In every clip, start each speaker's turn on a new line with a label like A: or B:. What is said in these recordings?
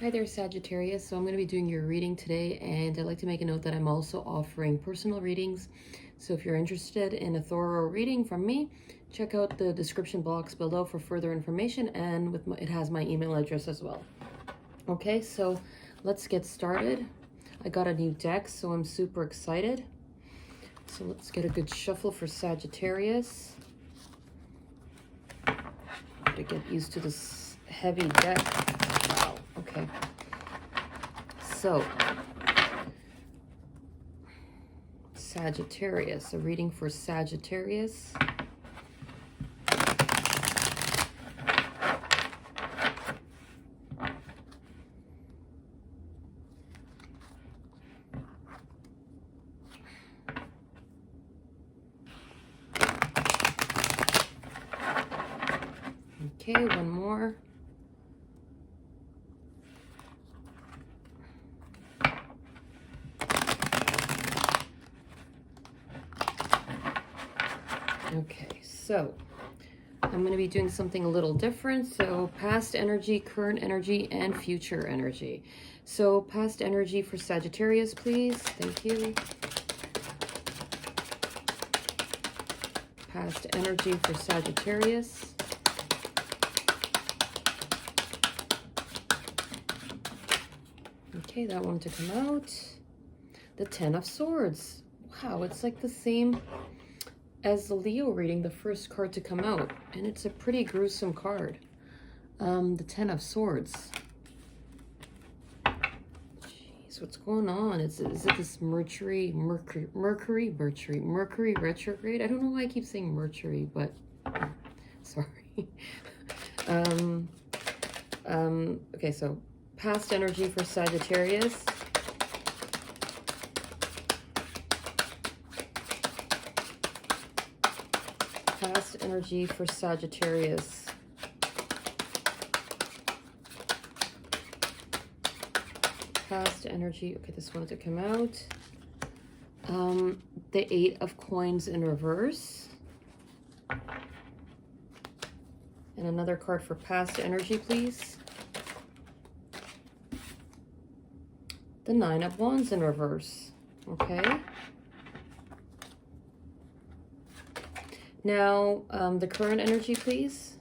A: Hi there, Sagittarius. So I'm going to be doing your reading today, and I'd like to make a note that I'm also offering personal readings. So if you're interested in a thorough reading from me, check out the description box below for further information, and it has my email address as well. Okay, so let's get started. I got a new deck, so I'm super excited. So let's get a good shuffle for Sagittarius. To get used to this heavy deck. Wow, okay. So, Sagittarius, a reading for Sagittarius. Okay, one more. Okay, so I'm going to be doing something a little different. So past energy, current energy, and future energy. So past energy for Sagittarius, please. Thank you. Past energy for Sagittarius. Okay, that one to come out. The Ten of Swords. Wow, it's like the same as the Leo reading, the first card to come out. And it's a pretty gruesome card. The Ten of Swords. Jeez, what's going on? Is it this Mercury retrograde? I don't know why I keep saying Mercury, but sorry. Okay, so past energy for Sagittarius. Past energy for Sagittarius. Past energy. Okay, this one to come out. The Eight of Coins in reverse. And another card for past energy, please. The Nine of Wands in reverse. Okay. Now, the current energy, please.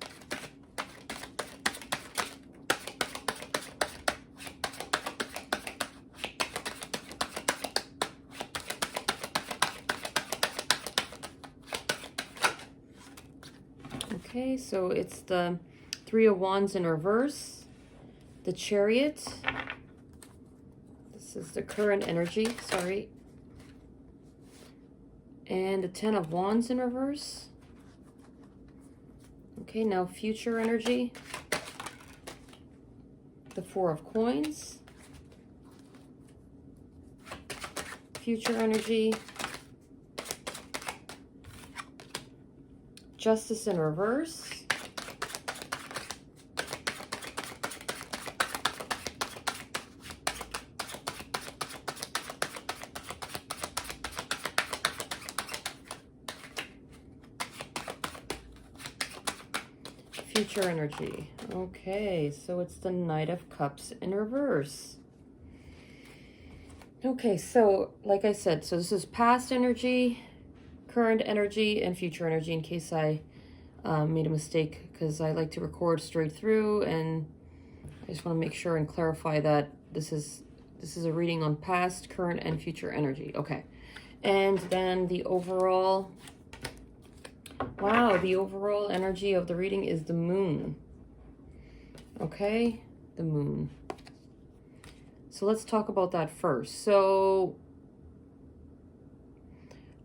A: Okay, so it's the Three of Wands in reverse, the Chariot. This is the current energy, sorry. And the Ten of Wands in reverse. Okay, now future energy. The Four of Coins. Future energy. Justice in reverse. Future energy. Okay, so it's the Knight of Cups in reverse. Okay, so like I said, so this is past energy, current energy, and future energy, in case I made a mistake, because I like to record straight through, and I just want to make sure and clarify that this is a reading on past, current, and future energy. Okay, and then the overall. Wow, the overall energy of the reading is the Moon. Okay, the Moon. So let's talk about that first. So,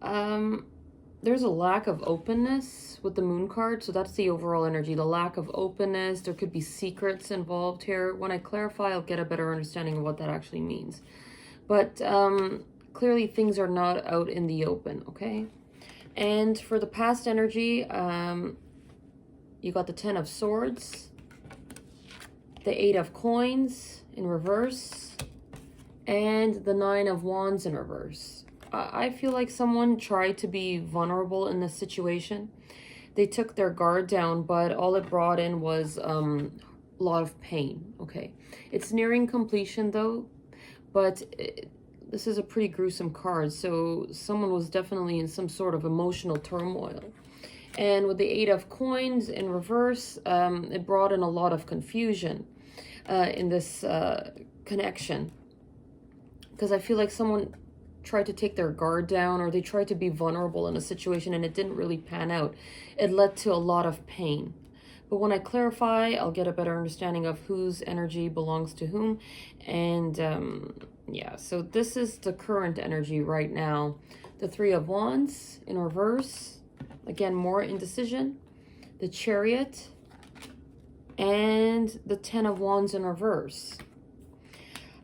A: there's a lack of openness with the Moon card. So that's the overall energy, the lack of openness. There could be secrets involved here. When I clarify, I'll get a better understanding of what that actually means. But clearly things are not out in the open, okay? And for the past energy, you got the Ten of Swords, the Eight of Coins in reverse, and the Nine of Wands in reverse. I feel like someone tried to be vulnerable in this situation. They took their guard down, but all it brought in was lot of pain. Okay, it's nearing completion though, but this is a pretty gruesome card, so someone was definitely in some sort of emotional turmoil. And with the 8 of Coins in reverse, it brought in a lot of confusion in this connection, because I feel like someone tried to take their guard down, or they tried to be vulnerable in a situation and it didn't really pan out. It led to a lot of pain. But when I clarify, I'll get a better understanding of whose energy belongs to whom. And yeah, so this is the current energy right now. The 3 of Wands in reverse. Again, more indecision. The Chariot. And the 10 of Wands in reverse.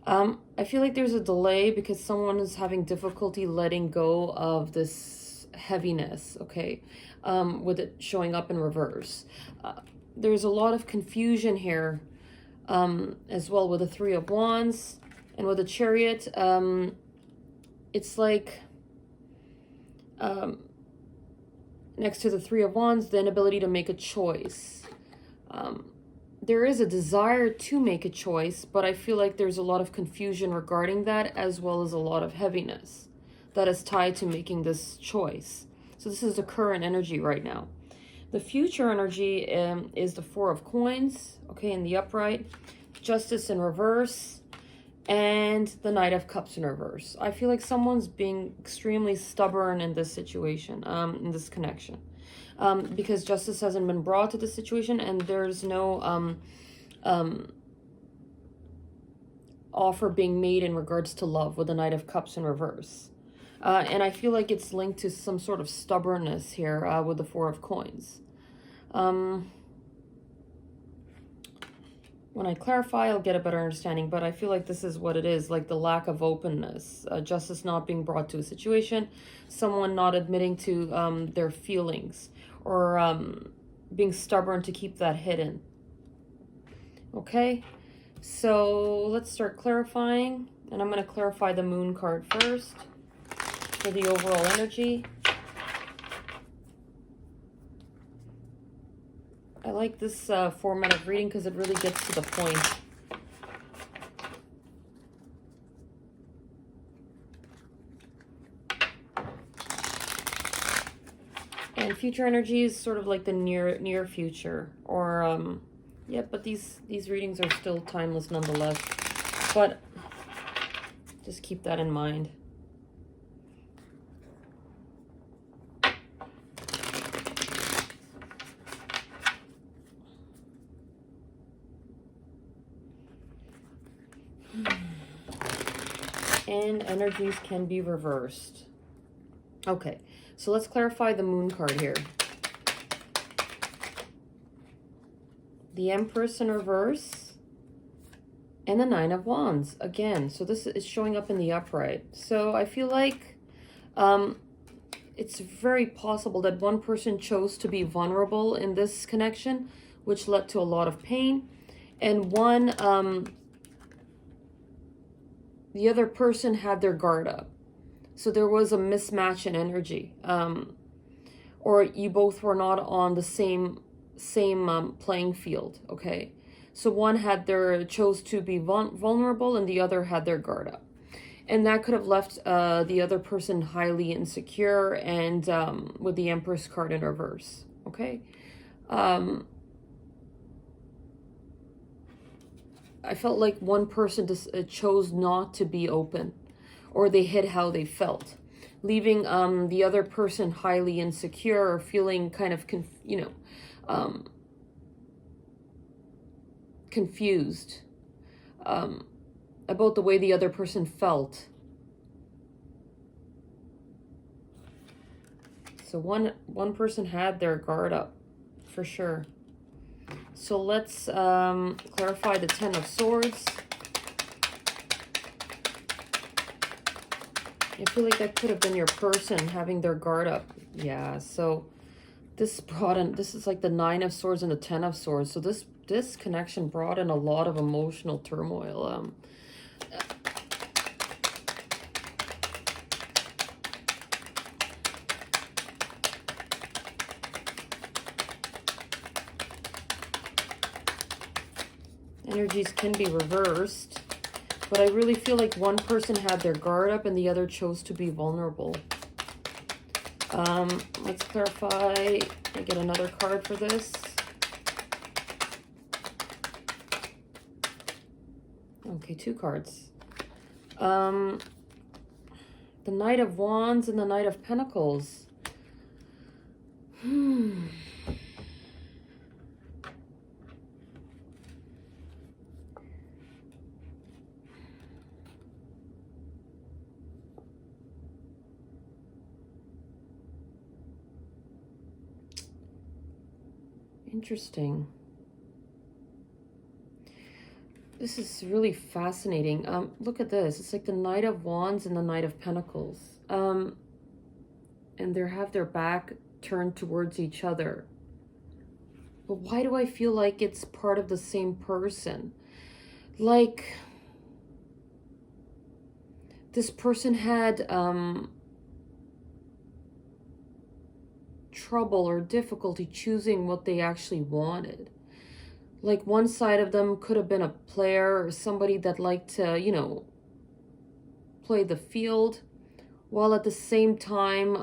A: I feel like there's a delay because someone is having difficulty letting go of this heaviness, okay, with it showing up in reverse. There's a lot of confusion here as well with the 3 of Wands and with the Chariot. It's like next to the 3 of Wands, the inability to make a choice. There is a desire to make a choice, but I feel like there's a lot of confusion regarding that, as well as a lot of heaviness that is tied to making this choice. So this is the current energy right now. The future energy is the 4 of Coins, okay, in the upright, Justice in reverse, and the Knight of Cups in reverse. I feel like someone's being extremely stubborn in this situation, in this connection. Because justice hasn't been brought to the situation, and there's no offer being made in regards to love with the Knight of Cups in reverse. And I feel like it's linked to some sort of stubbornness here with the 4 of Coins. When I clarify, I'll get a better understanding, but I feel like this is what it is, like the lack of openness, justice not being brought to a situation, someone not admitting to their feelings, or being stubborn to keep that hidden. Okay, so let's start clarifying, and I'm going to clarify the Moon card first for the overall energy. I like this format of reading because it really gets to the point. And future energy is sort of like the near future, or yeah, but these readings are still timeless nonetheless. But just keep that in mind. And energies can be reversed. Okay, so let's clarify the Moon card here. The Empress in reverse and the 9 of Wands again. So this is showing up in the upright. So I feel like it's very possible that one person chose to be vulnerable in this connection, which led to a lot of pain, and the other person had their guard up. So there was a mismatch in energy. Or you both were not on the same playing field, okay? So one chose to be vulnerable, and the other had their guard up. And that could have left the other person highly insecure, and with the Empress card in reverse, okay? I felt like one person just chose not to be open, or they hid how they felt, leaving the other person highly insecure, or feeling kind of confused about the way the other person felt. So one person had their guard up, for sure. So let's clarify the 10 of Swords. I feel like that could have been your person having their guard up. Yeah, so this is like the 9 of Swords and the 10 of Swords. So this connection brought in a lot of emotional turmoil. Energies can be reversed, but I really feel like one person had their guard up and the other chose to be vulnerable. Let's clarify. I get another card for this. Okay, 2 cards. The Knight of Wands and the Knight of Pentacles. Interesting. This is really fascinating. Look at this. It's like the Knight of Wands and the Knight of Pentacles. And they have their back turned towards each other. But why do I feel like it's part of the same person? Like, this person had trouble or difficulty choosing what they actually wanted. Like, one side of them could have been a player or somebody that liked to, you know, play the field, while at the same time,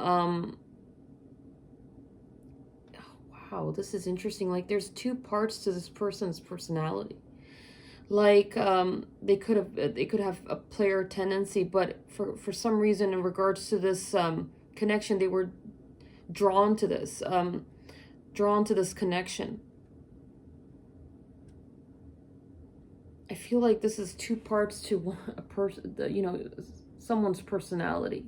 A: wow, this is interesting. Like, there's 2 parts to this person's personality. Like, they could have a player tendency, but for some reason, in regards to this connection, they were drawn to this connection. I feel like this is 2 parts to a person, you know, someone's personality.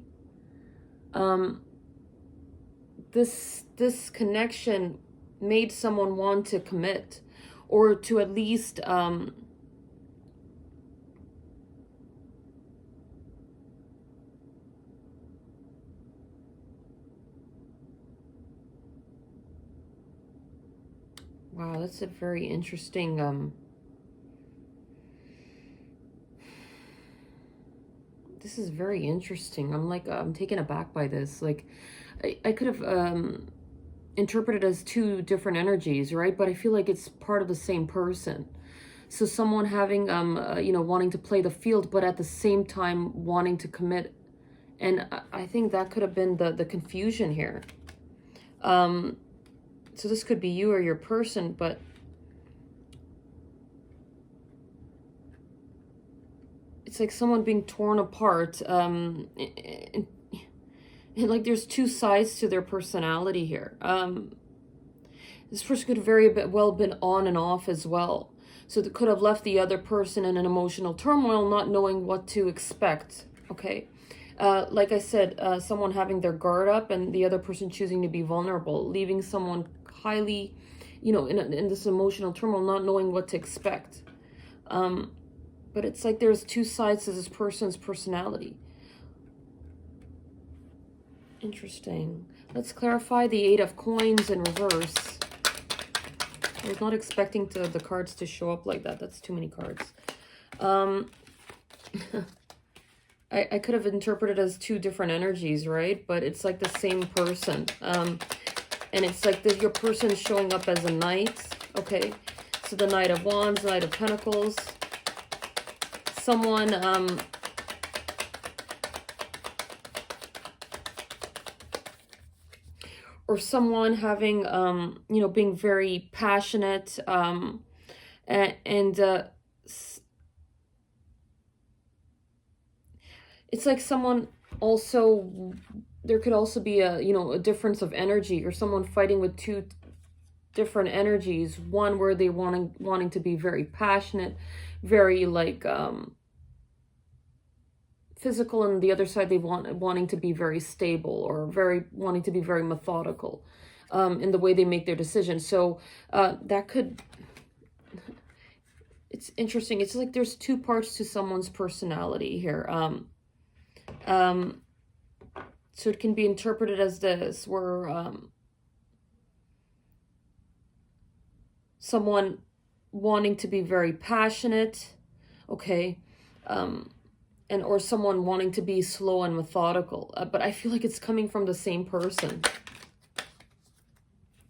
A: This connection made someone want to commit, or to at least wow, that's a very interesting this is very interesting. I'm taken aback by this. Like, I could have interpreted as 2 different energies, right? But I feel like it's part of the same person. So someone having, you know, wanting to play the field, but at the same time wanting to commit. And I think that could have been the confusion here. So this could be you or your person, but it's like someone being torn apart. And like, there's 2 sides to their personality here. This person could very well been on and off as well. So they could have left the other person in an emotional turmoil, not knowing what to expect. Okay. Like I said, someone having their guard up and the other person choosing to be vulnerable, leaving someone highly, you know, in this emotional turmoil, not knowing what to expect. But it's like there's 2 sides to this person's personality. Interesting. Let's clarify the 8 of Coins in reverse. I was not expecting the cards to show up like that. That's too many cards. I could have interpreted as 2 different energies, right? But it's like the same person. And it's like your person showing up as a knight. Okay. So the Knight of Wands, Knight of Pentacles. Someone, or someone having, you know, being very passionate, and it's like someone also, there could also be a, you know, a difference of energy, or someone fighting with 2 different energies. One where they wanting to be very passionate, very like physical, and the other side they wanting to be very stable, or wanting to be very methodical in the way they make their decisions. So that could, it's interesting. It's like there's 2 parts to someone's personality here. So it can be interpreted as this, where someone wanting to be very passionate, okay, and or someone wanting to be slow and methodical. But I feel like it's coming from the same person.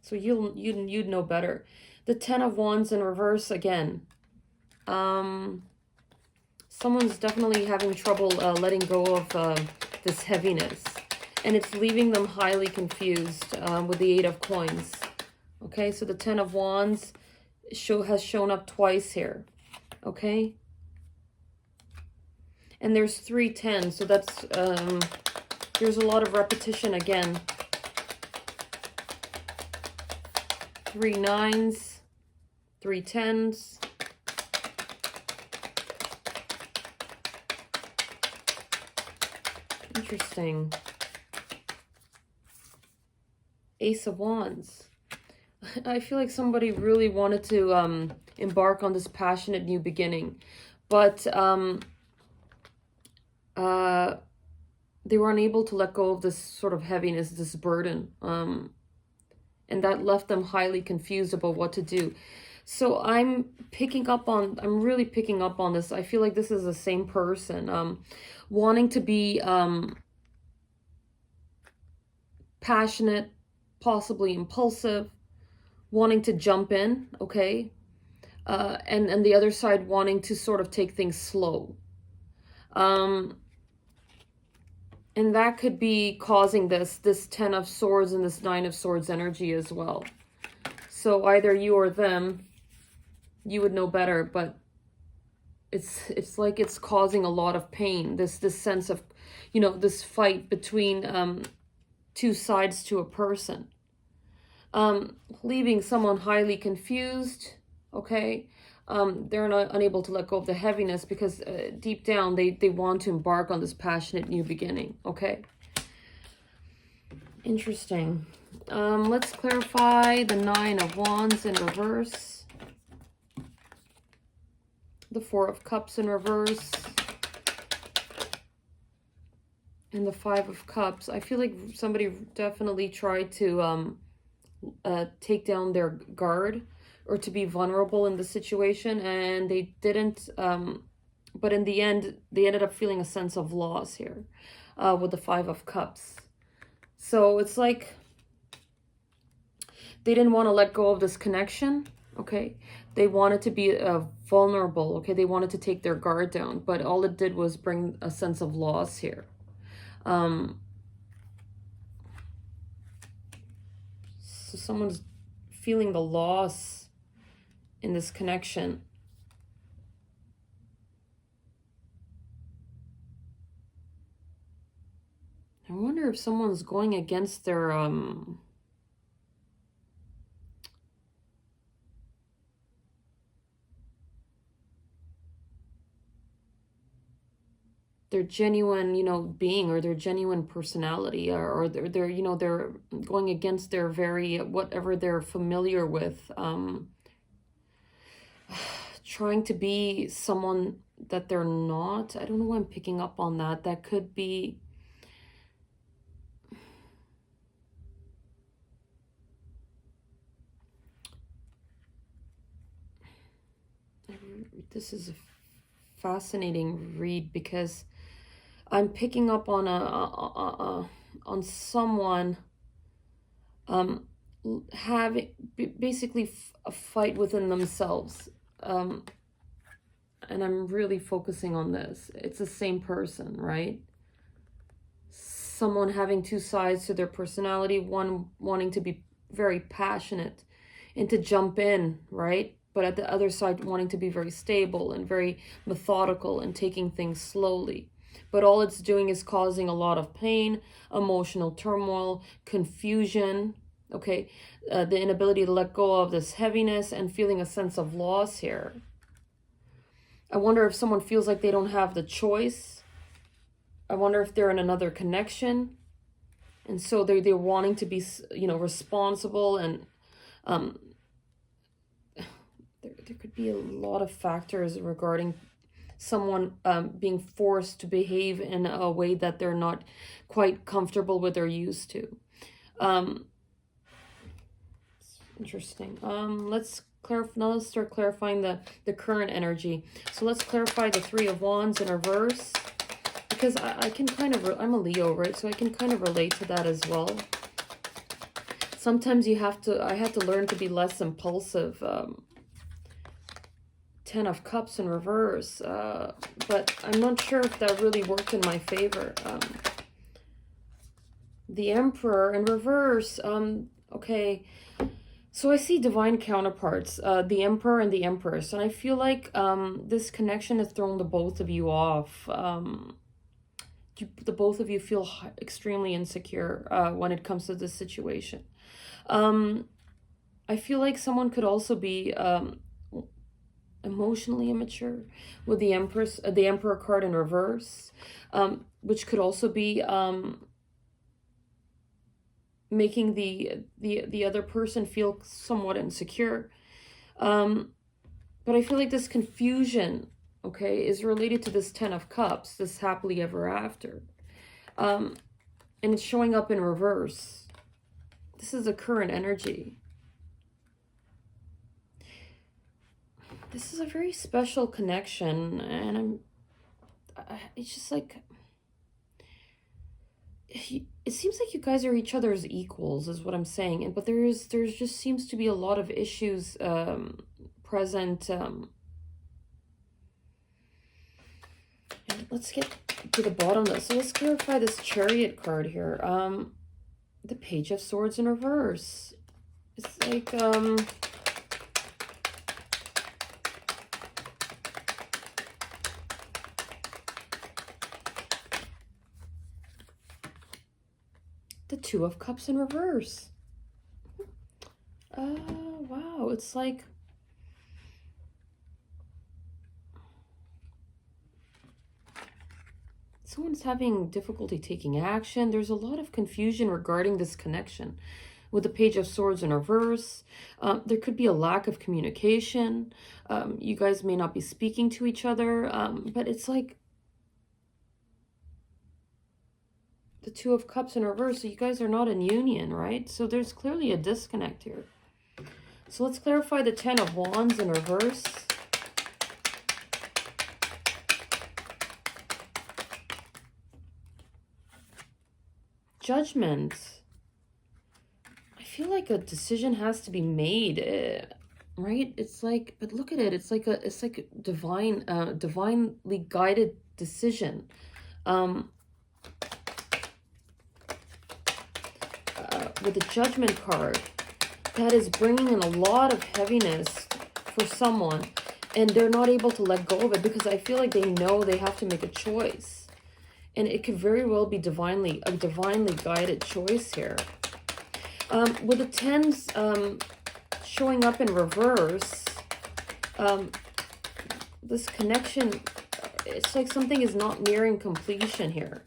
A: So you'd know better. The 10 of Wands in reverse again. Someone's definitely having trouble letting go of this heaviness. And it's leaving them highly confused with the 8 of Coins. Okay, so the 10 of Wands has shown up twice here. Okay. And there's 3 10s, so that's, there's a lot of repetition again. 3 9s, 3 10s. Interesting. Ace of Wands. I feel like somebody really wanted to embark on this passionate new beginning, but they were unable to let go of this sort of heaviness, this burden, and that left them highly confused about what to do. So I'm really picking up on this. I feel like this is the same person, wanting to be passionate, possibly impulsive, wanting to jump in, okay? And the other side wanting to sort of take things slow. And that could be causing this 10 of Swords and this 9 of Swords energy as well. So either you or them, you would know better, but it's like it's causing a lot of pain. This sense of, you know, this fight between two sides to a person. Leaving someone highly confused, okay? They're not unable to let go of the heaviness because deep down they want to embark on this passionate new beginning, okay? Interesting. Let's clarify the 9 of Wands in reverse. The 4 of Cups in reverse. And the 5 of Cups. I feel like somebody definitely tried to take down their guard or to be vulnerable in the situation, and they didn't, but in the end they ended up feeling a sense of loss here with the 5 of Cups. So it's like they didn't want to let go of this connection, okay? They wanted to be vulnerable, okay? They wanted to take their guard down, but all it did was bring a sense of loss here. So someone's feeling the loss in this connection. I wonder if someone's going against their genuine, you know, being, or their genuine personality, or they're you know, they're going against their very, whatever they're familiar with, trying to be someone that they're not. I don't know why I'm picking up on that. That could be, this is a fascinating read because I'm picking up on on someone having basically a fight within themselves, and I'm really focusing on this. It's the same person, right? Someone having two sides to their personality, one wanting to be very passionate and to jump in, right? But at the other side wanting to be very stable and very methodical and taking things slowly. But all it's doing is causing a lot of pain, emotional turmoil, confusion, okay? The inability to let go of this heaviness and feeling a sense of loss here. I wonder if someone feels like they don't have the choice. I wonder if they're in another connection. And so they're wanting to be, you know, responsible, and there could be a lot of factors regarding someone being forced to behave in a way that they're not quite comfortable with or used to. Interesting. Let's start clarifying the current energy. So let's clarify the 3 of Wands in reverse, because I can kind of, I'm a Leo, right? So I can kind of relate to that as well. Sometimes I have to learn to be less impulsive, Ten of Cups in reverse, but I'm not sure if that really worked in my favor. The Emperor in reverse, okay, so I see divine counterparts, the Emperor and the Empress, and I feel like this connection has thrown the both of you off. The both of you feel extremely insecure when it comes to this situation. I feel like someone could also be emotionally immature with the Empress, the Emperor card in reverse, which could also be making the other person feel somewhat insecure. But I feel like this confusion, okay, is related to this Ten of Cups, this happily ever after. And it's showing up in reverse. This is a current energy. This is a very special connection, and it's just like, it seems like you guys are each other's equals, is what I'm saying. But there's just seems to be a lot of issues present. And let's get to the bottom of this. So let's clarify this Chariot card here. The Page of Swords in reverse. It's like the Two of Cups in reverse. Wow, it's like someone's having difficulty taking action. There's a lot of confusion regarding this connection. With the Page of Swords in reverse, there could be a lack of communication. You guys may not be speaking to each other, but it's like the Two of Cups in reverse, so you guys are not in union, right? So there's clearly a disconnect here. So let's clarify the Ten of Wands in reverse. Judgment. I feel like a decision has to be made, right? It's like, but look at it. It's like a divine, divinely guided decision. With the Judgment card, that is bringing in a lot of heaviness for someone, and they're not able to let go of it because I feel like they know they have to make a choice, and it could very well be a divinely guided choice here. With the tens showing up in reverse, this connection, it's like something is not nearing completion here.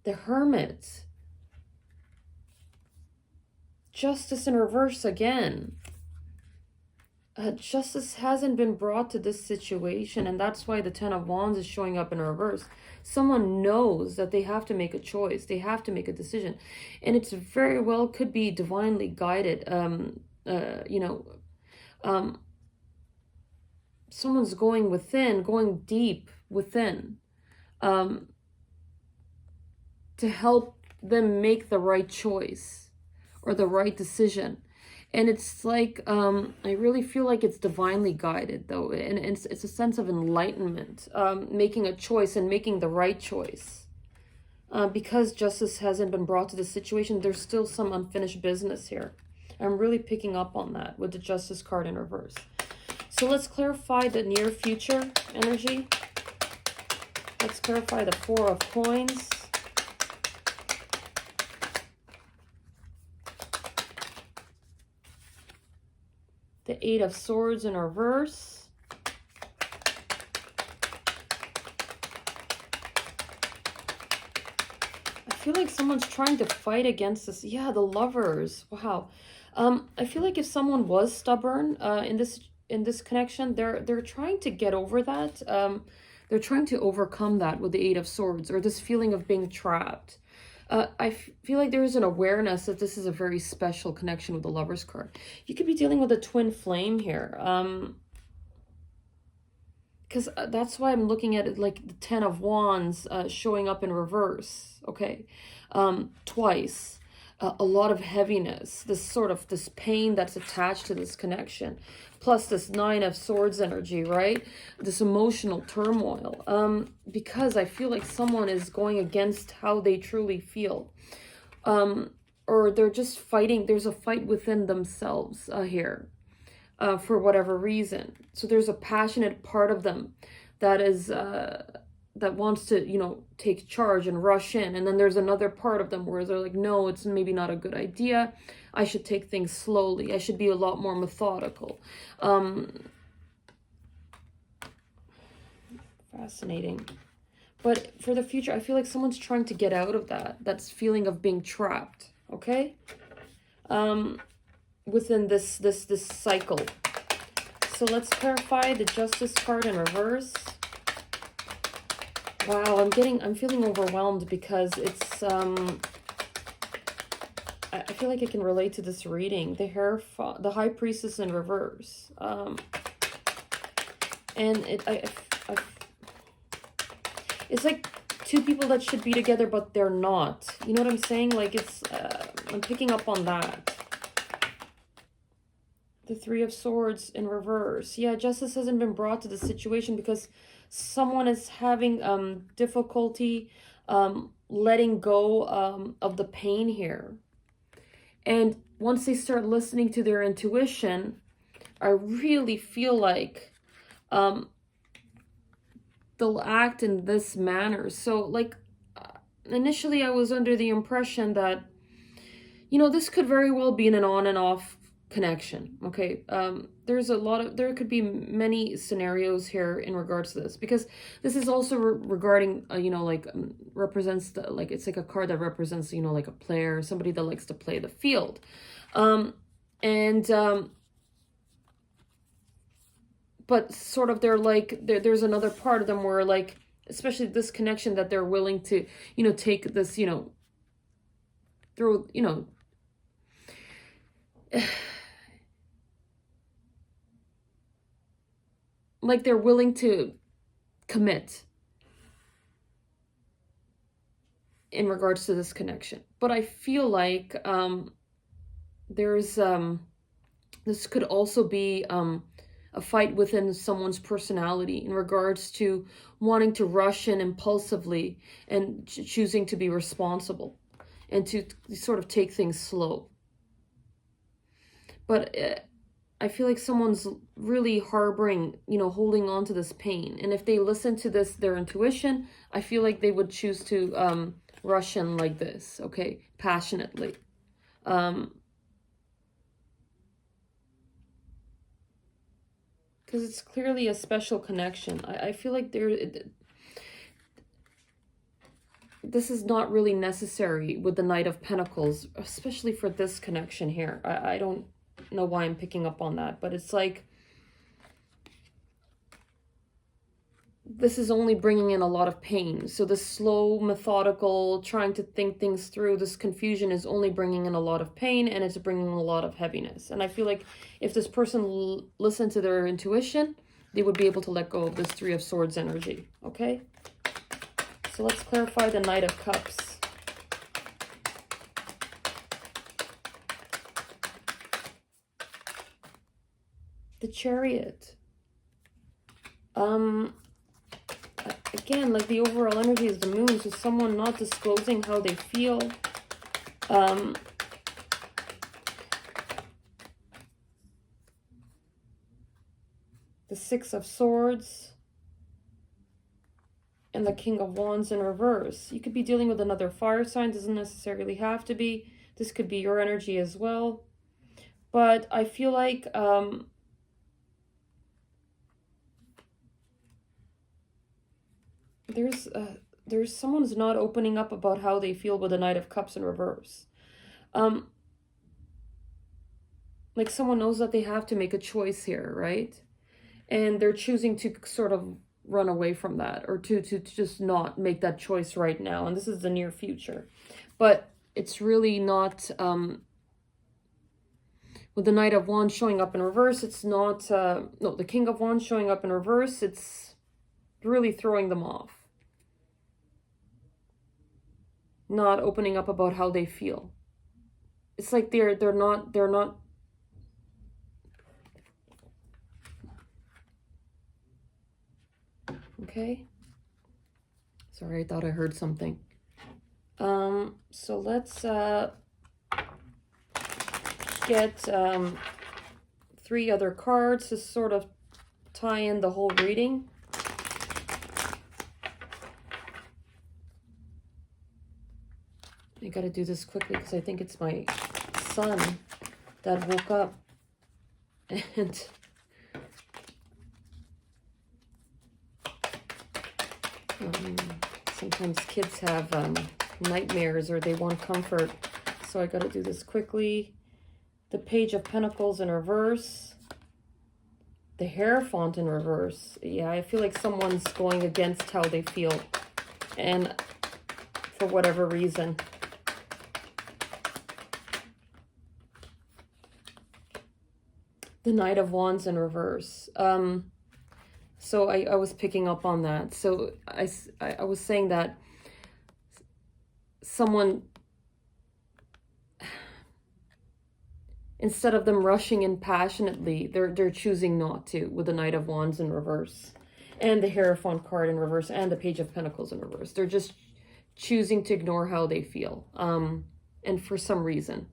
A: The Hermit. Justice in reverse again. Justice hasn't been brought to this situation, and that's why the Ten of Wands is showing up in reverse. Someone knows that they have to make a choice. They have to make a decision. And it's very well could be divinely guided. Someone's going within, going deep within, to help them make the right choice or the right decision. And it's like, I really feel like it's divinely guided, though. And it's a sense of enlightenment, making a choice and making the right choice. Because justice hasn't been brought to the situation, there's still some unfinished business here. I'm really picking up on that with the Justice card in reverse. So let's clarify the near future energy. Let's clarify the Four of Coins. The Eight of Swords in reverse. I feel like someone's trying to fight against this. Yeah, the Lovers. Wow. I feel like if someone was stubborn in this connection, they're trying to get over that. They're trying to overcome that with the Eight of Swords, or this feeling of being trapped. I feel like there is an awareness that this is a very special connection with the Lovers card. You could be dealing with a twin flame here. Because that's why I'm looking at it like the Ten of Wands showing up in reverse. Okay. Twice. a lot of heaviness, this pain that's attached to this connection, plus this Nine of Swords energy, right? This emotional turmoil, because I feel like someone is going against how they truly feel, or they're just fighting. There's a fight within themselves here, for whatever reason. So there's a passionate part of them that is that wants to, you know, take charge and rush in. And then there's another part of them where they're like, no, it's maybe not a good idea. I should take things slowly. I should be a lot more methodical. Fascinating. But for the future, I feel like someone's trying to get out of that's feeling of being trapped, okay? Within this cycle. So let's clarify the Justice card in reverse. Wow, I'm feeling overwhelmed because it's, I feel like I can relate to this reading. The High Priestess in reverse. And it's like two people that should be together, but they're not. You know what I'm saying? Like it's, I'm picking up on that. The Three of Swords in reverse. Yeah, justice hasn't been brought to the situation because someone is having difficulty letting go of the pain here. And once they start listening to their intuition, I really feel like they'll act in this manner. So like initially I was under the impression that, you know, this could very well be an on and off connection. Okay, there could be many scenarios here in regards to this, because this is also regarding you know, like represents like it's like a card that represents, you know, like a player, somebody that likes to play the field, but sort of they're like there's another part of them where, like, especially this connection, that they're willing to, you know, take this, you know, throw, you know, like they're willing to commit in regards to this connection. But I feel like there's this could also be a fight within someone's personality in regards to wanting to rush in impulsively and choosing to be responsible and to sort of take things slow. But I feel like someone's really harboring, you know, holding on to this pain. And if they listen to their intuition, I feel like they would choose to rush in like this, okay, passionately. Because it's clearly a special connection. I feel like this is not really necessary with the Knight of Pentacles, especially for this connection here. I don't know why I'm picking up on that, but it's like this is only bringing in a lot of pain. So the slow, methodical, trying to think things through, this confusion is only bringing in a lot of pain, and it's bringing a lot of heaviness. And I feel like if this person listened to their intuition, they would be able to let go of this Three of Swords energy, okay? So let's clarify the Knight of Cups. The Chariot. Again, like the overall energy is the Moon, so someone not disclosing how they feel. The Six of Swords and the King of Wands in reverse. You could be dealing with another fire sign, doesn't necessarily have to be. This could be your energy as well. But I feel like there's someone's not opening up about how they feel with the Knight of Cups in reverse. Like someone knows that they have to make a choice here, right? And they're choosing to sort of run away from that, or to just not make that choice right now. And this is the near future. But it's really not, with the Knight of Wands showing up in reverse, it's not, no, the King of Wands showing up in reverse, it's really throwing them off. Not opening up about how they feel. it's like they're not. Okay. Sorry, I thought I heard something. So let's get 3 other cards to sort of tie in the whole reading. I gotta do this quickly because I think it's my son that woke up and sometimes kids have nightmares or they want comfort, so I gotta do this quickly. The Page of Pentacles in reverse, the Hierophant in reverse. Yeah, I feel like someone's going against how they feel, and for whatever reason. The Knight of Wands in reverse. So I was picking up on that. So I was saying that someone, instead of them rushing in passionately, they're choosing not to, with the Knight of Wands in reverse and the Hierophant card in reverse and the Page of Pentacles in reverse. They're just choosing to ignore how they feel, and for some reason.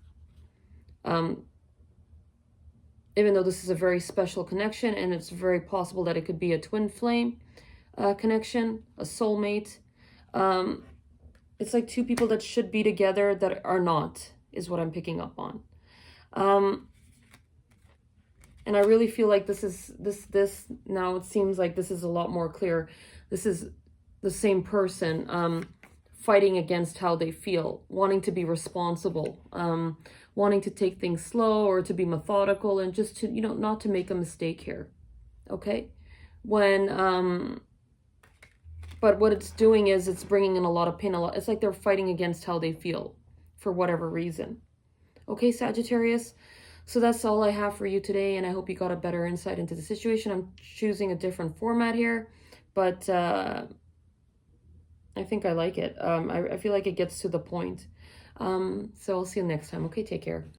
A: Even though this is a very special connection, and it's very possible that it could be a twin flame connection, a soulmate. It's like 2 people that should be together that are not, is what I'm picking up on. And I really feel like this now it seems like this is a lot more clear. This is the same person fighting against how they feel, wanting to be responsible, wanting to take things slow or to be methodical, and just to, you know, not to make a mistake here. Okay? When but what it's doing is it's bringing in a lot of pain, it's like they're fighting against how they feel for whatever reason. Okay, Sagittarius? So that's all I have for you today, and I hope you got a better insight into the situation. I'm choosing a different format here, but I think I like it. I feel like it gets to the point. So I'll see you next time. Okay, take care.